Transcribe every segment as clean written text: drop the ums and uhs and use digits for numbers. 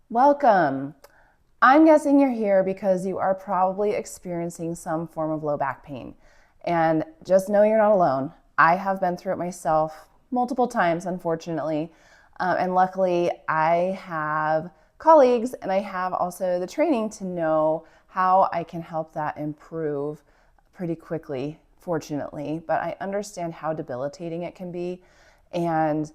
Welcome. I'm guessing you're here because you are probably experiencing some form of low back pain. And just know you're not alone. I have been through it myself multiple times, unfortunately. And luckily, I have colleagues and I have also the training to know how I can help that improve pretty quickly, fortunately. But I understand how debilitating it can be. And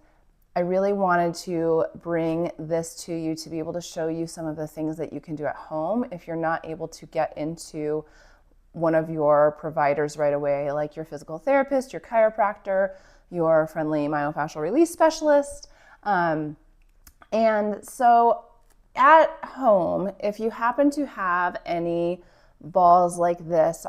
I really wanted to bring this to you to be able to show you some of the things that you can do at home if you're not able to get into one of your providers right away, like your physical therapist, your chiropractor, your friendly myofascial release specialist. And so at home, if you happen to have any balls like this,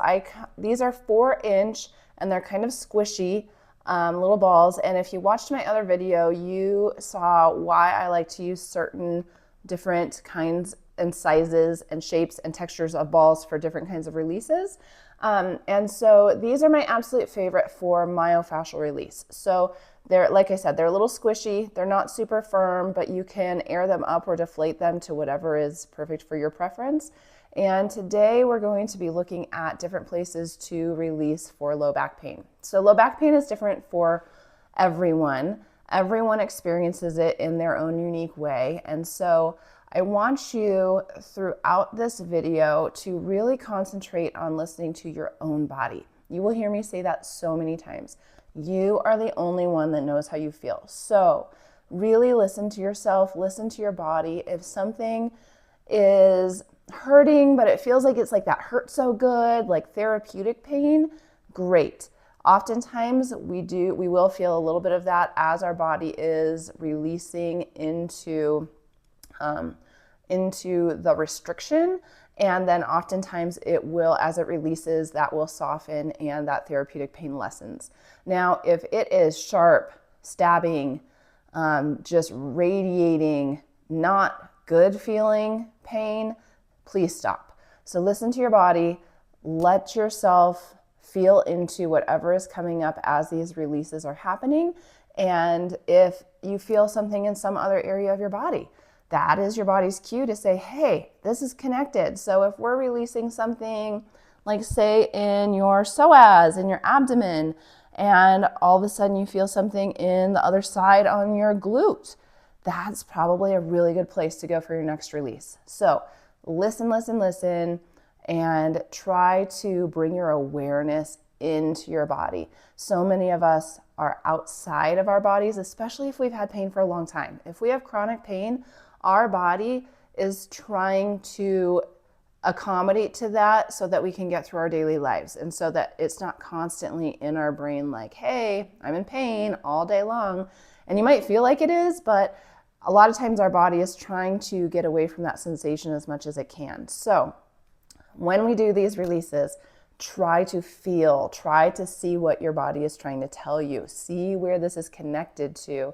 these are 4-inch and they're kind of squishy little balls. And if you watched my other video, you saw why I like to use certain different kinds and sizes and shapes and textures of balls for different kinds of releases. And so these are my absolute favorite for myofascial release. So they're, like I said, they're a little squishy. They're not super firm, but you can air them up or deflate them to whatever is perfect for your preference. And today we're going to be looking at different places to release for low back pain. So low back pain is different for everyone. Everyone experiences it in their own unique way. And so I want you throughout this video to really concentrate on listening to your own body. You will hear me say that so many times. You are the only one that knows how you feel. So really listen to yourself, listen to your body. If something is hurting, but it feels like it's like that hurt so good, like therapeutic pain, great. Oftentimes we will feel a little bit of that as our body is releasing into the restriction. And then oftentimes it will, as it releases, that will soften and that therapeutic pain lessens. Now, if it is sharp, stabbing, just radiating, not good feeling pain, please stop. So listen to your body, let yourself feel into whatever is coming up as these releases are happening. And if you feel something in some other area of your body, that is your body's cue to say, hey, this is connected. So if we're releasing something like, say, in your psoas, in your abdomen, and all of a sudden you feel something in the other side on your glute, that's probably a really good place to go for your next release. So listen, listen, listen, and try to bring your awareness into your body. So many of us are outside of our bodies, especially if we've had pain for a long time. If we have chronic pain, our body is trying to accommodate to that so that we can get through our daily lives, and so that it's not constantly in our brain like, hey, I'm in pain all day long. And you might feel like it is, but a lot of times our body is trying to get away from that sensation as much as it can. So when we do these releases, try to feel, try to see what your body is trying to tell you. See where this is connected to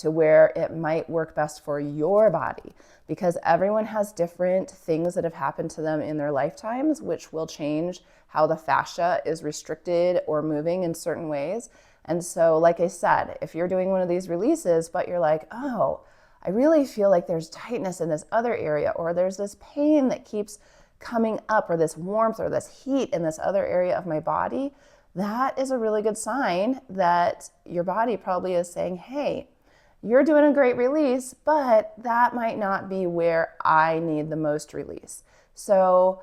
where it might work best for your body, because everyone has different things that have happened to them in their lifetimes, which will change how the fascia is restricted or moving in certain ways. And so, like I said, if you're doing one of these releases, but you're like, oh, I really feel like there's tightness in this other area, or there's this pain that keeps coming up, or this warmth or this heat in this other area of my body, that is a really good sign that your body probably is saying, hey, you're doing a great release, but that might not be where I need the most release. So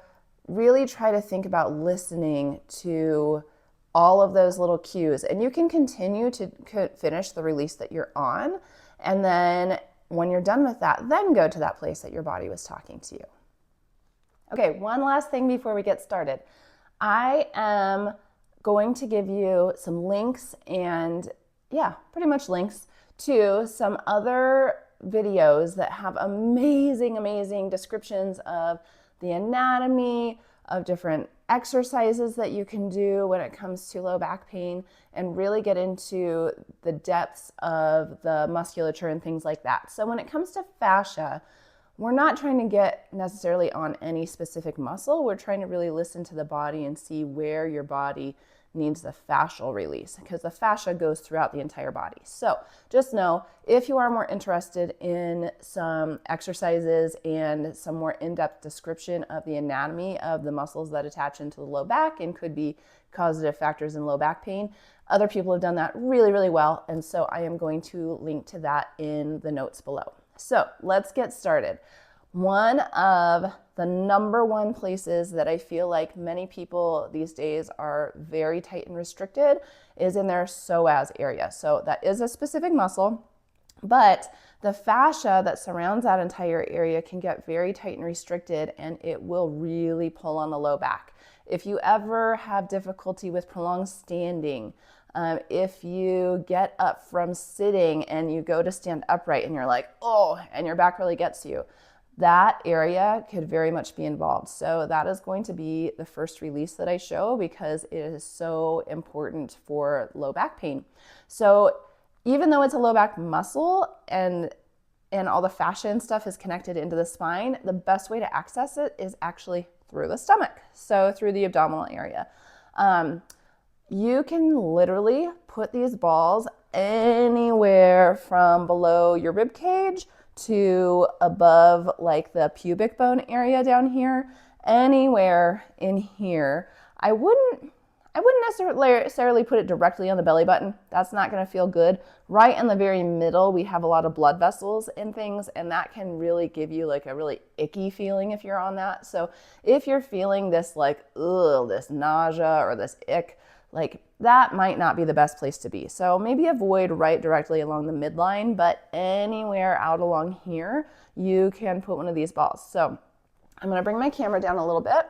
really try to think about listening to all of those little cues, and you can continue to finish the release that you're on. And then when you're done with that, then go to that place that your body was talking to you. Okay, one last thing before we get started. I am going to give you some links and, pretty much links to some other videos that have amazing, amazing descriptions of the anatomy, of different exercises that you can do when it comes to low back pain, and really get into the depths of the musculature and things like that. So when it comes to fascia, we're not trying to get necessarily on any specific muscle. We're trying to really listen to the body and see where your body needs the fascial release because the fascia goes throughout the entire body. So just know, if you are more interested in some exercises and some more in-depth description of the anatomy of the muscles that attach into the low back and could be causative factors in low back pain, other people have done that really, really well. And so I am going to link to that in the notes below. So let's get started. One of the number one places that I feel like many people these days are very tight and restricted is in their psoas area. So that is a specific muscle, but the fascia that surrounds that entire area can get very tight and restricted, and it will really pull on the low back. If you ever have difficulty with prolonged standing, if you get up from sitting and you go to stand upright and you're like, oh, and your back really gets you, that area could very much be involved. So that is going to be the first release that I show because it is so important for low back pain. So even though it's a low back muscle and all the fascia and stuff is connected into the spine, the best way to access it is actually through the stomach, so through the abdominal area. You can literally put these balls anywhere from below your rib cage to above like the pubic bone area down here, anywhere in here. I wouldn't necessarily put it directly on the belly button. That's not going to feel good. Right in the very middle, we have a lot of blood vessels and things, and that can really give you like a really icky feeling if you're on that. So if you're feeling this like, ugh, this nausea or this ick, like that might not be the best place to be. So maybe avoid right directly along the midline, but anywhere out along here, you can put one of these balls. So I'm gonna bring my camera down a little bit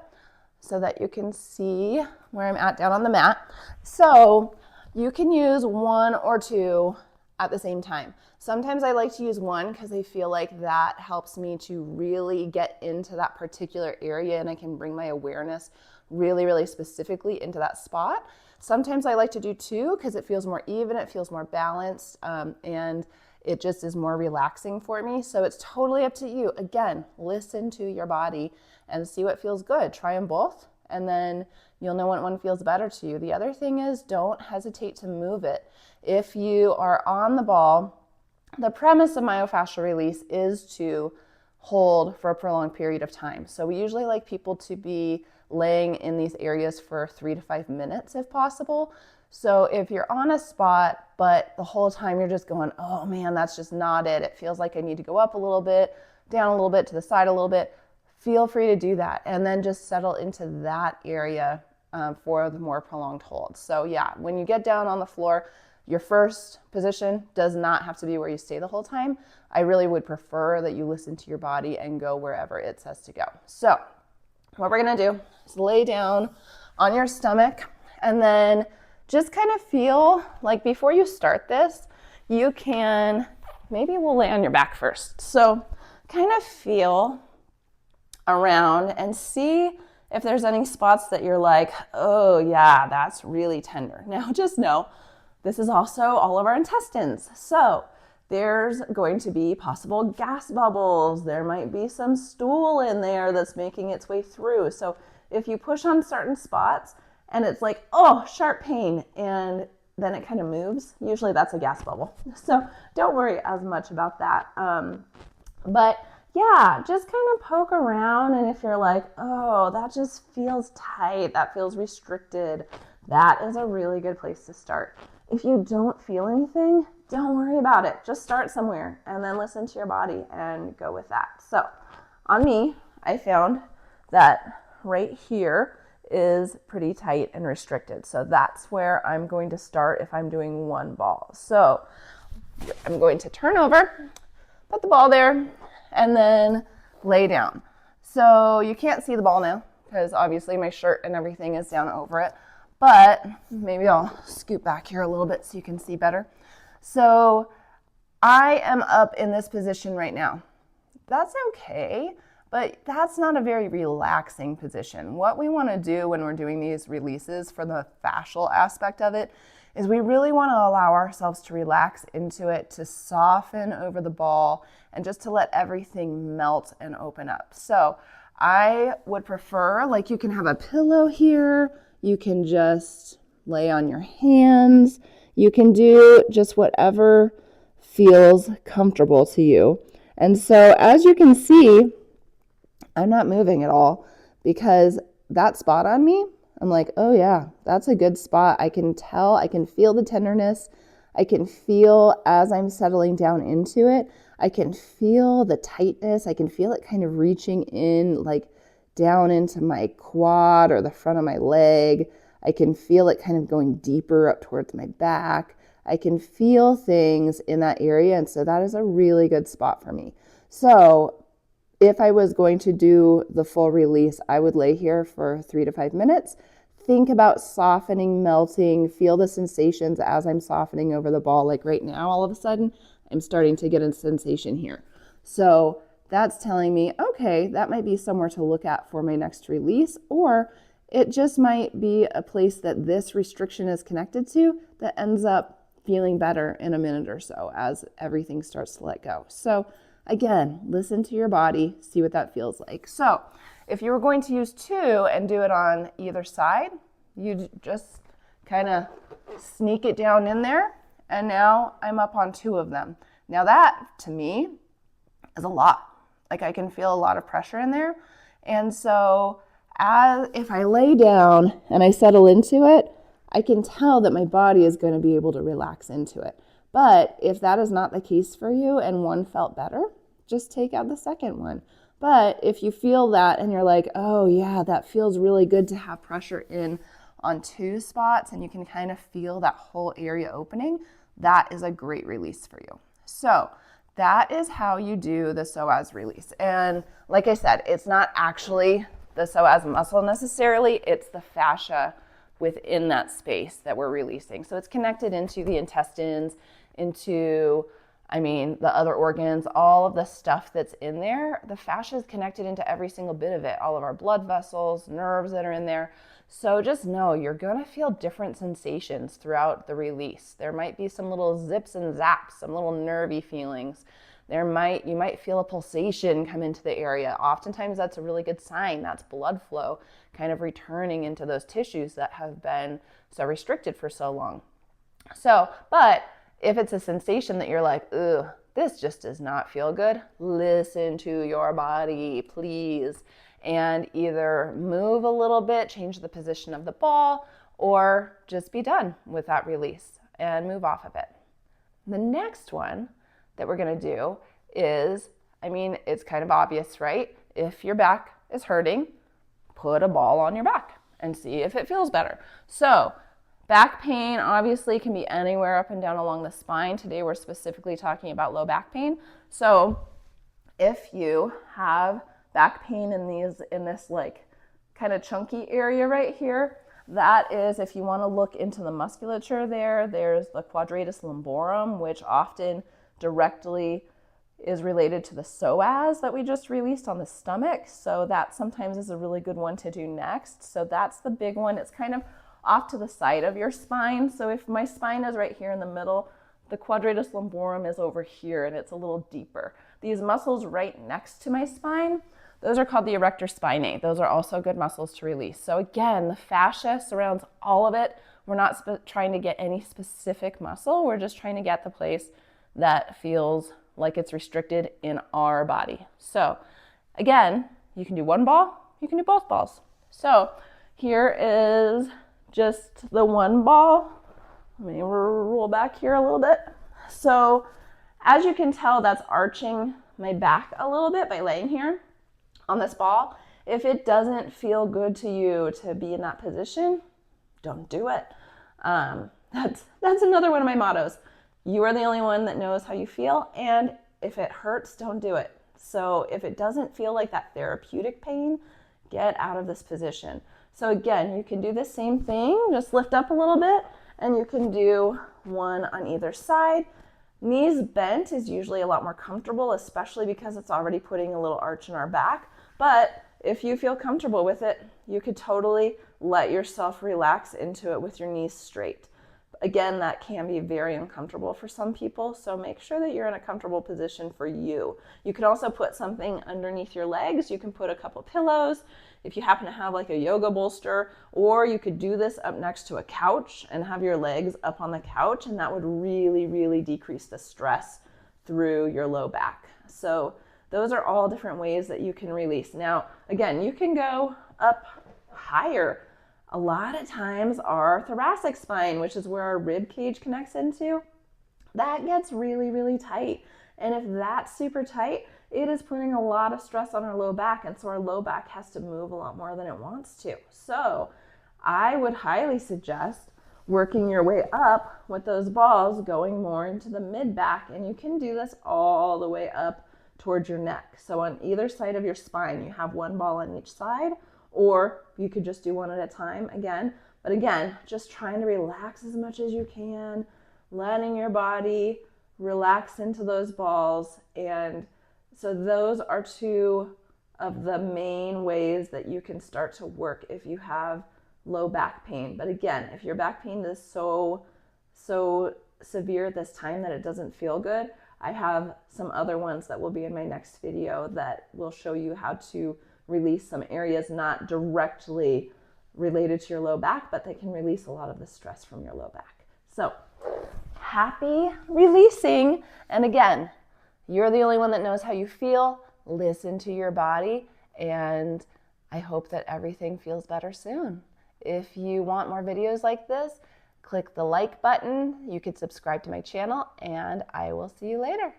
so that you can see where I'm at down on the mat. So you can use one or two at the same time. Sometimes I like to use one because I feel like that helps me to really get into that particular area and I can bring my awareness really, really specifically into that spot. Sometimes I like to do two because it feels more even, it feels more balanced, and it just is more relaxing for me. So it's totally up to you. Again, listen to your body and see what feels good. Try them both, and then you'll know when one feels better to you. The other thing is, don't hesitate to move it. If you are on the ball, the premise of myofascial release is to hold for a prolonged period of time. So we usually like people to be laying in these areas for 3 to 5 minutes if possible. So if you're on a spot, but the whole time you're just going, oh man, that's just not it. It feels like I need to go up a little bit, down a little bit, to the side a little bit. Feel free to do that. And then just settle into that area for the more prolonged hold. So yeah, when you get down on the floor, your first position does not have to be where you stay the whole time. I really would prefer that you listen to your body and go wherever it says to go. So what we're gonna do is lay down on your stomach and then just kind of feel like before you start this, you can, maybe we'll lay on your back first. So kind of feel around and see if there's any spots that you're like, oh yeah, that's really tender. Now just know, this is also all of our intestines. So there's going to be possible gas bubbles. There might be some stool in there that's making its way through. So if you push on certain spots and it's like, oh, sharp pain, and then it kind of moves, usually that's a gas bubble. So don't worry as much about that. But yeah, just kind of poke around, and if you're like, oh, that just feels tight, that feels restricted, that is a really good place to start. If you don't feel anything, don't worry about it. Just start somewhere and then listen to your body and go with that. So on me, I found that right here is pretty tight and restricted. So that's where I'm going to start if I'm doing one ball. So I'm going to turn over, put the ball there, and then lay down. So you can't see the ball now because obviously my shirt and everything is down over it, but maybe I'll scoot back here a little bit so you can see better. So I am up in this position right now. That's okay, but that's not a very relaxing position. What we want to do when we're doing these releases for the fascial aspect of it is we really want to allow ourselves to relax into it, to soften over the ball, and just to let everything melt and open up. So I would prefer, like, you can have a pillow here, you can just lay on your hands. You can do just whatever feels comfortable to you. And so as you can see, I'm not moving at all because that spot on me, I'm like, oh yeah, that's a good spot. I can tell, I can feel the tenderness. I can feel as I'm settling down into it, I can feel the tightness. I can feel it kind of reaching in like down into my quad or the front of my leg. I can feel it kind of going deeper up towards my back. I can feel things in that area. And so that is a really good spot for me. So if I was going to do the full release, I would lay here for 3 to 5 minutes. Think about softening, melting, feel the sensations as I'm softening over the ball. Like right now, all of a sudden, I'm starting to get a sensation here. So that's telling me, okay, that might be somewhere to look at for my next release, or it just might be a place that this restriction is connected to that ends up feeling better in a minute or so as everything starts to let go. So again, listen to your body, see what that feels like. So if you were going to use 2 and do it on either side, you just kind of sneak it down in there, and now I'm up on 2 of them. Now that, to me, is a lot. Like I can feel a lot of pressure in there. And so if I lay down and I settle into it, I can tell that my body is going to be able to relax into it. But if that is not the case for you and one felt better, just take out the second one. But if you feel that and you're like, oh yeah, that feels really good to have pressure in on 2 spots and you can kind of feel that whole area opening, that is a great release for you. So that is how you do the psoas release. And like I said, it's not actually the psoas muscle necessarily, it's the fascia within that space that we're releasing. So it's connected into the intestines, into the other organs, all of the stuff that's in there. The fascia is connected into every single bit of it, all of our blood vessels, nerves that are in there. So just know you're going to feel different sensations throughout the release. There might be some little zips and zaps, some little nervy feelings. You might feel a pulsation come into the area. Oftentimes that's a really good sign. That's blood flow kind of returning into those tissues that have been so restricted for so long. But if it's a sensation that you're like, ugh, this just does not feel good, listen to your body, please. And either move a little bit, change the position of the ball, or just be done with that release and move off of it. The next one that we're going to do is, it's kind of obvious, right? If your back is hurting, put a ball on your back and see if it feels better. So back pain obviously can be anywhere up and down along the spine. Today we're specifically talking about low back pain. So if you have back pain in this like kind of chunky area right here, that is, if you want to look into the musculature there's the quadratus lumborum, which often directly is related to the psoas that we just released on the stomach. So that sometimes is a really good one to do next. So that's the big one. It's kind of off to the side of your spine. So if my spine is right here in the middle, the quadratus lumborum is over here and it's a little deeper. These muscles right next to my spine, those are called the erector spinae. Those are also good muscles to release. So again, the fascia surrounds all of it. We're not trying to get any specific muscle. We're just trying to get the place that feels like it's restricted in our body. So again, you can do one ball, you can do both balls. So here is just the one ball. Let me roll back here a little bit. So as you can tell, that's arching my back a little bit by laying here on this ball. If it doesn't feel good to you to be in that position, don't do it. That's another one of my mottos. You are the only one that knows how you feel, and if it hurts, don't do it. So if it doesn't feel like that therapeutic pain, get out of this position. So again, you can do the same thing, just lift up a little bit, and you can do one on either side. Knees bent is usually a lot more comfortable, especially because it's already putting a little arch in our back. But if you feel comfortable with it, you could totally let yourself relax into it with your knees straight. Again, that can be very uncomfortable for some people, so make sure that you're in a comfortable position for you. You can also put something underneath your legs. You can put a couple pillows if you happen to have like a yoga bolster, or you could do this up next to a couch and have your legs up on the couch, and that would really, really decrease the stress through your low back. So those are all different ways that you can release. Now, again, you can go up higher. A lot of times our thoracic spine, which is where our rib cage connects into, that gets really, really tight. And if that's super tight, it is putting a lot of stress on our low back. And so our low back has to move a lot more than it wants to. So I would highly suggest working your way up with those balls going more into the mid back. And you can do this all the way up towards your neck. So on either side of your spine, you have one ball on each side, or you could just do one at a time again. But again, just trying to relax as much as you can, letting your body relax into those balls. And so those are two of the main ways that you can start to work if you have low back pain. But again, if your back pain is so severe at this time that it doesn't feel good, I have some other ones that will be in my next video that will show you how to release some areas not directly related to your low back, but they can release a lot of the stress from your low back. So happy releasing. And again, you're the only one that knows how you feel. Listen to your body, and I hope that everything feels better soon. If you want more videos like this, click the like button. You could subscribe to my channel, and I will see you later.